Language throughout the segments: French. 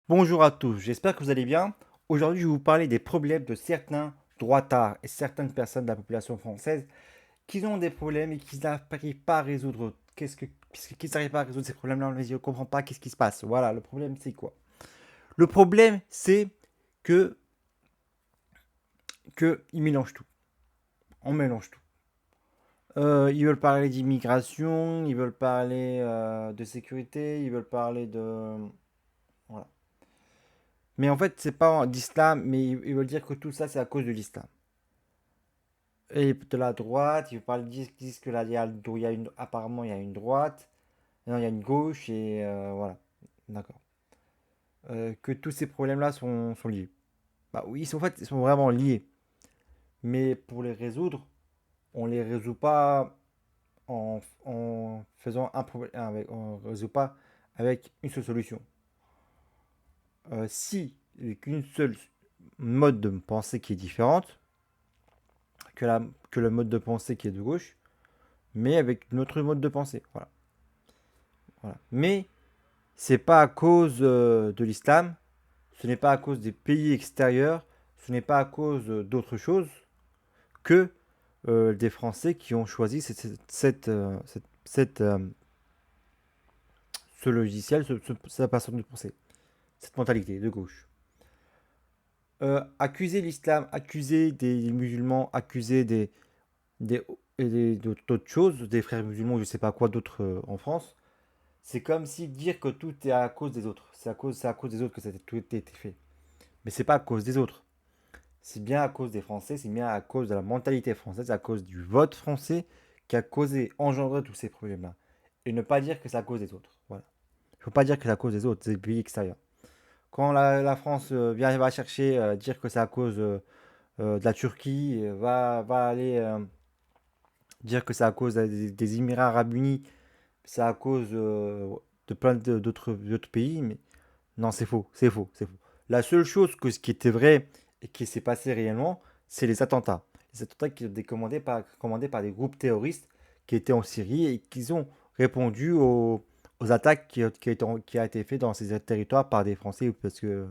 Bonjour à tous, j'espère que vous allez bien. Aujourd'hui, je vais vous parler des problèmes de certains droitards et certaines personnes de la population française qui ont des problèmes et qui n'arrivent pas à résoudre. Qu'ils n'arrivent pas à résoudre ces problèmes-là, on ne comprend pas qu'est-ce qui se passe. Voilà, le problème c'est quoi? Le problème c'est que, ils mélangent tout. On mélange tout. Ils veulent parler d'immigration, ils veulent parler de sécurité, ils veulent parler de... Voilà. Mais en fait, c'est pas d'islam, mais ils veulent dire que tout ça c'est à cause de l'islam. Et de la droite, disent que là, apparemment il y a une droite, non, il y a une gauche, et voilà. D'accord. Que tous ces problèmes-là sont liés. Bah oui, en fait, ils sont vraiment liés. Mais pour les résoudre, on les résout pas en faisant un problème, on résout pas avec une seule solution. Si avec une seule mode de pensée qui est différente que, que le mode de pensée qui est de gauche, mais avec notre mode de pensée. Voilà. Voilà. Mais c'est pas à cause de l'islam, ce n'est pas à cause des pays extérieurs, ce n'est pas à cause d'autre chose que des Français qui ont choisi ce logiciel, cette façon de penser, cette mentalité de gauche. Accuser l'islam, accuser des musulmans, accuser des, d'autres choses, des frères musulmans, je ne sais pas quoi d'autre en France, c'est comme si dire que tout est à cause des autres. C'est à cause des autres que tout a été fait. Mais c'est pas à cause des autres. C'est bien à cause des Français, c'est bien à cause de la mentalité française, à cause du vote français qui a causé, engendré tous ces problèmes-là. Et ne pas dire que c'est à cause des autres. Voilà. Il ne faut pas dire que c'est à cause des autres, des pays extérieurs. Quand la France va chercher dire que c'est à cause de la Turquie, va aller dire que c'est à cause des Émirats Arabes Unis, c'est à cause de plein d'autres pays, mais non, c'est faux, c'est faux, c'est faux. La seule chose ce qui était vrai et qui s'est passé réellement, c'est les attentats. Les attentats qui ont été commandés par des groupes terroristes qui étaient en Syrie et qui ont répondu aux attaques qui a été fait dans ces territoires par des Français parce que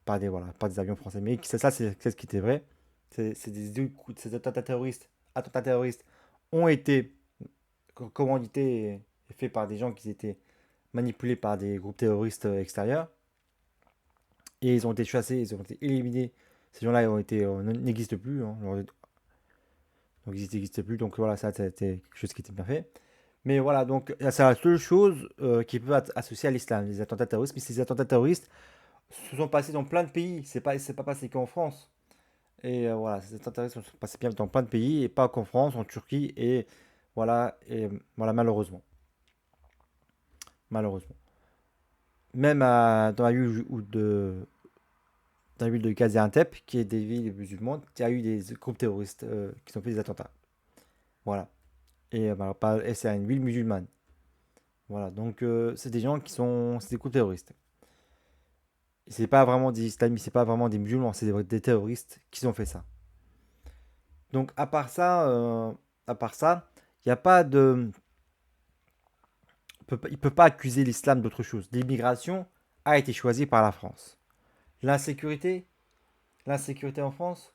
voilà, par des avions français. Mais c'est ce qui était vrai. Ces attentats terroristes ont été commandités et faits par des gens qui étaient manipulés par des groupes terroristes extérieurs. Et ils ont été chassés, ils ont été éliminés. Ces gens-là n'existent plus. Hein. Donc ils n'existent plus. Donc voilà, ça c'était quelque chose qui était bien fait. Mais voilà, donc c'est la seule chose qui peut être associée à l'islam, les attentats terroristes. Mais ces attentats terroristes se sont passés dans plein de pays. C'est pas passé qu'en France. Et voilà, ces attentats terroristes se sont passés bien dans plein de pays et pas qu'en France, en Turquie. Et voilà, malheureusement. Malheureusement. Même dans la ville dans la ville de Gaziantep, qui est des villes musulmanes, il y a eu des groupes terroristes qui ont fait des attentats. Voilà. Et, et c'est une ville musulmane. Voilà. Donc, c'est des gens c'est des groupes terroristes. C'est pas vraiment des islamistes, c'est pas vraiment des musulmans, c'est des terroristes qui ont fait ça. Donc, à part ça, il y a pas de, il peut pas accuser l'islam d'autre chose. L'immigration a été choisie par la France. L'insécurité, l'insécurité en France,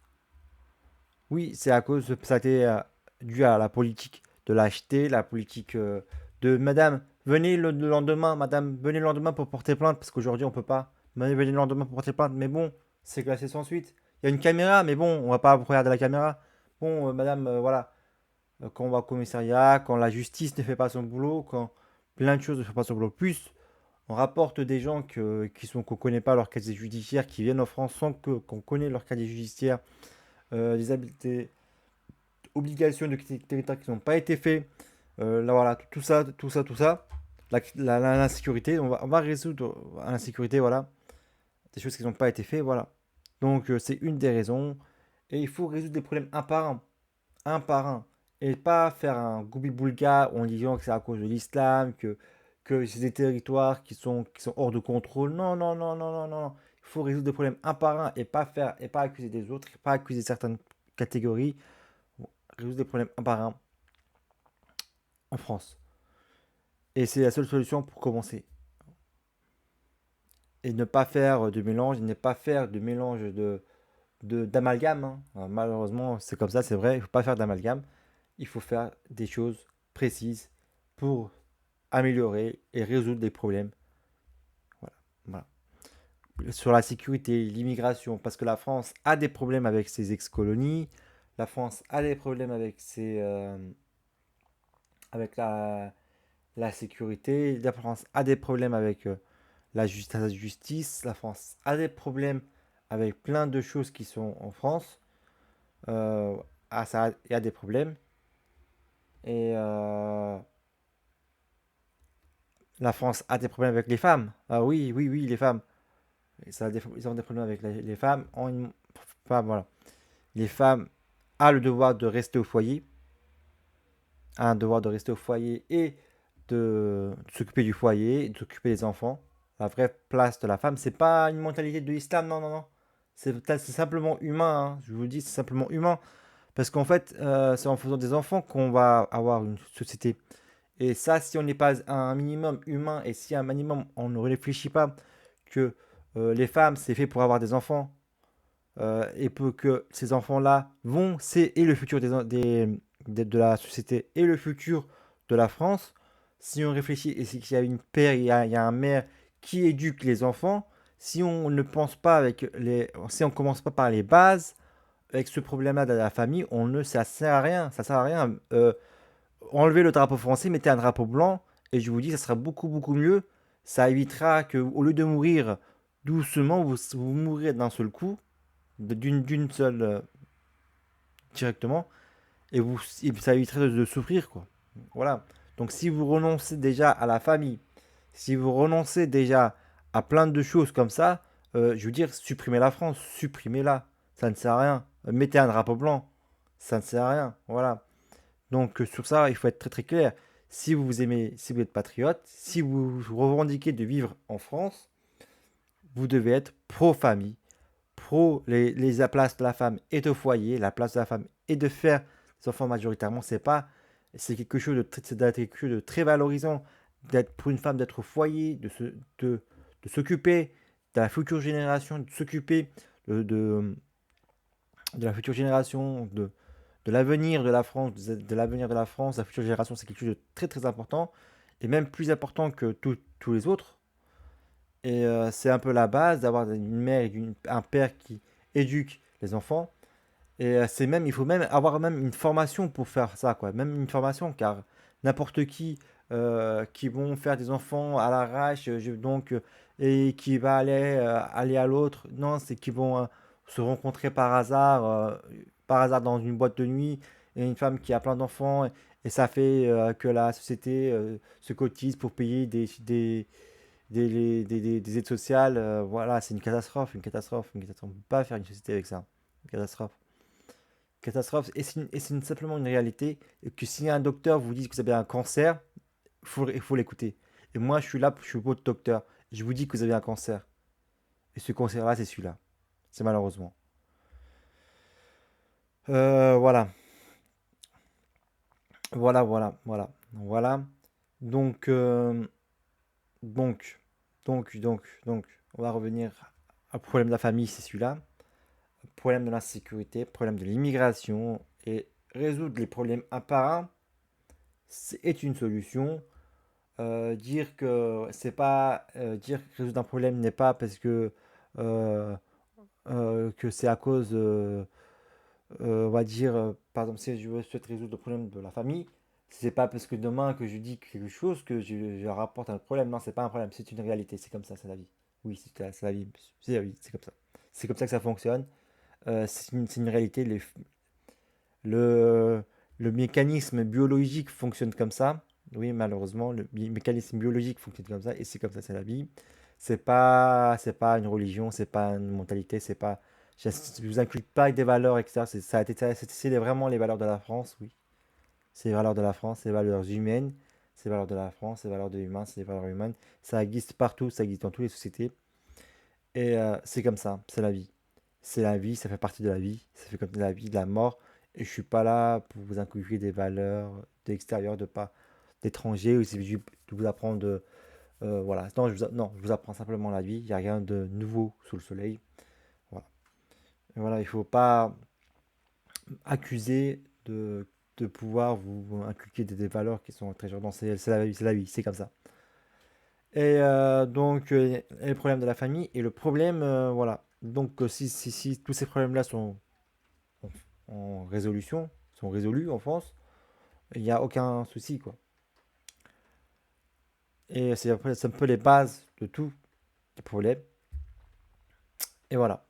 oui, c'est à cause, ça a été dû à la politique de l'acheter, la politique de Madame, venez le lendemain, Madame, venez le lendemain pour porter plainte, parce qu'aujourd'hui on peut pas. Venez le lendemain pour porter plainte, mais bon, c'est classé sans suite. Il y a une caméra, mais bon, on va pas regarder la caméra. Bon, Madame, voilà, quand on va au commissariat, quand la justice ne fait pas son boulot, quand plein de choses ne font pas son boulot, plus on rapporte des gens qu'on connaît pas leur casier judiciaire, qui viennent en France sans qu'on connaît leur casier judiciaire, des habiletés obligations de quitter le territoire qui n'ont pas été faits. Là, voilà, tout ça. L'insécurité, on va résoudre l'insécurité, voilà. Des choses qui n'ont pas été faites, voilà. Donc, c'est une des raisons. Et il faut résoudre des problèmes un par un. Un par un. Et pas faire un goubi-boulga en disant que c'est à cause de l'islam, que c'est des territoires qui sont hors de contrôle. Non, non, non, non, non, non. Il faut résoudre des problèmes un par un et pas accuser des autres, et pas accuser certaines catégories. Résoudre des problèmes un par un en France. Et c'est la seule solution pour commencer. et ne pas faire de mélange, et ne pas faire de mélange d'amalgame, hein. Malheureusement, c'est comme ça, c'est vrai, il ne faut pas faire d'amalgame. Il faut faire des choses précises pour améliorer et résoudre des problèmes. Voilà. Voilà. Sur la sécurité, l'immigration, parce que la France a des problèmes avec ses ex-colonies, la France a des problèmes avec la sécurité, la France a des problèmes avec la justice, la France a des problèmes avec plein de choses qui sont en France. Euh, il y a des problèmes. Et la France a des problèmes avec les femmes. Ah oui, oui, oui, les femmes. Ils ont des problèmes avec les femmes. Enfin, voilà. Les femmes ont le devoir de rester au foyer, a un devoir de rester au foyer et de s'occuper du foyer, de s'occuper des enfants. La vraie place de la femme, c'est pas une mentalité de l'islam, non, non, non. C'est simplement humain, hein. Je vous le dis, c'est simplement humain. Parce qu'en fait, c'est en faisant des enfants qu'on va avoir une société. Et ça, si on n'est pas un minimum humain et si un minimum on ne réfléchit pas que les femmes, c'est fait pour avoir des enfants, et pour que ces enfants-là vont, c'est et le futur de la société et le futur de la France. Si on réfléchit et qu'il y a une père, il y a un maire qui éduque les enfants, si on ne pense pas si on commence pas par les bases avec ce problème-là de la famille, ça sert à rien, ça sert à rien. Enlevez le drapeau français, mettez un drapeau blanc, et je vous dis, ça sera beaucoup beaucoup mieux. Ça évitera que, au lieu de mourir doucement, vous mourrez d'un seul coup d'une seule directement et ça éviterait de souffrir quoi. Voilà. Donc si vous renoncez déjà à la famille, si vous renoncez déjà à plein de choses comme ça, je veux dire supprimez la France, supprimez-la, ça ne sert à rien. Mettez un drapeau blanc, ça ne sert à rien. Voilà. Donc sur ça, il faut être très très clair. Si vous aimez, si vous êtes patriote, si vous revendiquez de vivre en France, vous devez être pro-famille, la place de la femme est au foyer, la place de la femme est de faire des enfants majoritairement, c'est quelque chose quelque chose de très valorisant d'être pour une femme d'être au foyer, de s'occuper de la future génération, de s'occuper de la future génération, de l'avenir de la France, de l'avenir de la France, la future génération, c'est quelque chose de très très important et même plus important que tous les autres. Et c'est un peu la base d'avoir une mère et un père qui éduque les enfants. Et il faut même avoir même une formation pour faire ça, quoi. Même une formation, car n'importe qui vont faire des enfants à l'arrache, et qui va aller à l'autre, non, c'est qu'ils vont se rencontrer par hasard dans une boîte de nuit, et une femme qui a plein d'enfants, et ça fait que la société se cotise pour payer des aides sociales. Voilà, c'est une catastrophe, une catastrophe, une catastrophe. On ne peut pas faire une société avec ça. Une catastrophe. Catastrophe. Et c'est simplement une réalité que si un docteur vous dit que vous avez un cancer, il faut l'écouter. Et moi, je suis là, je suis votre docteur. Je vous dis que vous avez un cancer. Et ce cancer-là, c'est celui-là. C'est malheureusement. Voilà. Voilà, voilà, voilà. Voilà. Donc, euh, donc, donc, on va revenir au problème de la famille, c'est celui-là. Problème de l'insécurité, problème de l'immigration. Et résoudre les problèmes un par un est une solution. Dire que c'est pas dire que résoudre un problème n'est pas parce euh, que c'est à cause on va dire par exemple si je souhaite résoudre le problème de la famille, c'est pas parce que demain que je dis quelque chose que je rapporte un problème. Non, c'est pas un problème, c'est une réalité, c'est comme ça, c'est la vie. Oui, c'est la vie, c'est la vie, c'est comme ça. C'est comme ça que ça fonctionne. C'est une réalité. Le, le mécanisme biologique fonctionne comme ça. Oui, malheureusement, mécanisme biologique fonctionne comme ça, et c'est comme ça, c'est la vie. C'est pas une religion, c'est pas une mentalité, c'est pas. Je ne vous inculque pas avec des valeurs, etc. C'est vraiment les valeurs de la France, oui. C'est les valeurs de la France, c'est les valeurs humaines, c'est les valeurs de la France, c'est les valeurs de l'humain, c'est les valeurs humaines. Ça existe partout, ça existe dans toutes les sociétés. Et c'est comme ça, c'est la vie. C'est la vie, ça fait partie de la vie, ça fait comme de la vie, de la mort. Et je suis pas là pour vous inculquer des valeurs de l'extérieur, de pas d'étrangers, ou si de vous apprendre Voilà, non, non, je vous apprends simplement la vie, il n'y a rien de nouveau sous le soleil. Voilà, et voilà, il ne faut pas accuser de pouvoir vous inculquer des valeurs qui sont très dures. Non, c'est la vie, c'est comme ça. Et donc, et le problème de la famille, et le problème, voilà. Donc, si tous ces problèmes-là sont en résolution, sont résolus en France, il n'y a aucun souci, quoi. Et c'est un peu les bases de tous les problèmes. Et voilà.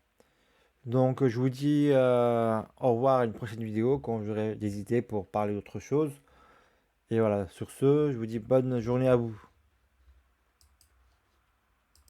Donc, je vous dis au revoir à une prochaine vidéo quand j'aurai des idées pour parler d'autre chose. Et voilà, sur ce, je vous dis bonne journée à vous.